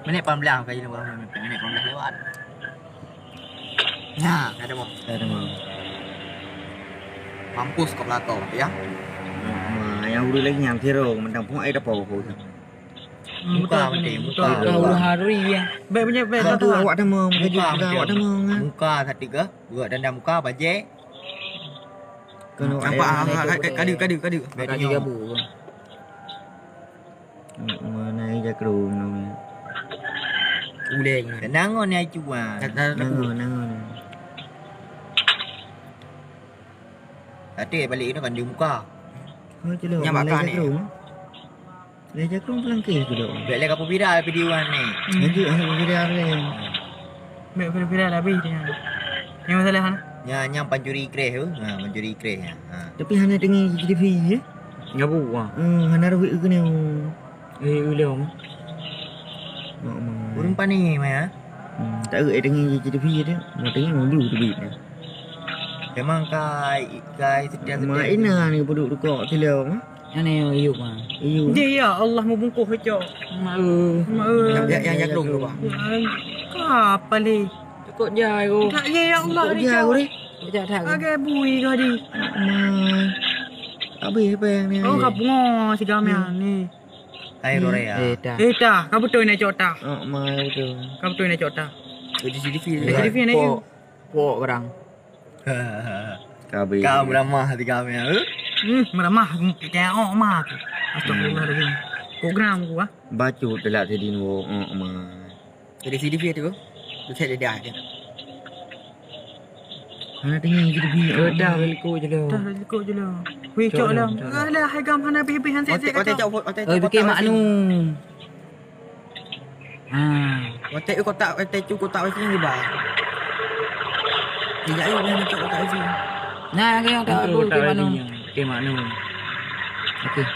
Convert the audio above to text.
Menit 14 kali ni orang menit 14 lewat. Ya, ada mau. Ada mau. Mampus kau pelakau ya. Yang udah lagi nyam siro, mentang pun air apa aku. Muka penting, muka. Kau hari ya. Baik tu awak dah mau, awak dah mau. Muka tadi ke? Buat dandam muka bajai. Kalau Kadu. Makan juga bu. mana aja kerung namanya. Uleng. Nangon ni cuma. Nangon. Tadi balik ni kan di muka. Oh celok. Leja kerung pulang ke tu. Balik kapal viral video ni. Nanti viral ni. Viral habis dia. Yang masalah mana? Yang pancuri ikreh tu. Pancuri ikreh. Tapi hana dengar GDP je. Enggak buah. Hana rawit ke ni. Uleng. Urun pani maya. Tak ada dengar GDP je dia. Mau tengok dulu tu bit. Memang kai setiap Main ni buduk dukak silau. Yang ni ayuk mah. Iyo. Dia ya Allah mau bungkus kecok. Yang jaklung tu bang. Apa ni? Takut jai ko. Tak ya Allah ni. Dia aku ni. Tak tak. Agak bui kau di. Habis apa yang ni? Oh kapungo si gamya ni. Hai Rorea. Dah, kau betul ni cota. Mai betul. Kau betul ni cota. Jadi CDV CDV ni. Pok orang. Kabel. Kau beramah hati kami. Meramah kayak mah. Astagfirullahaladzim. Program gua. Bacut telak tadi ni. Jadi CDV tu. Tu saya dah ada. Hana tengok GDP. Dah ikut je lah. Dah ikut je lah. Weh cok lah. Alah hai gam hana habis-habis han set. Kau cak foto. Bikin mak nu. Kotak kotak sini bang. Tidak ayo dia nak kotak sini. Nah, yang tak ada ke mana? Ke mana? Okey.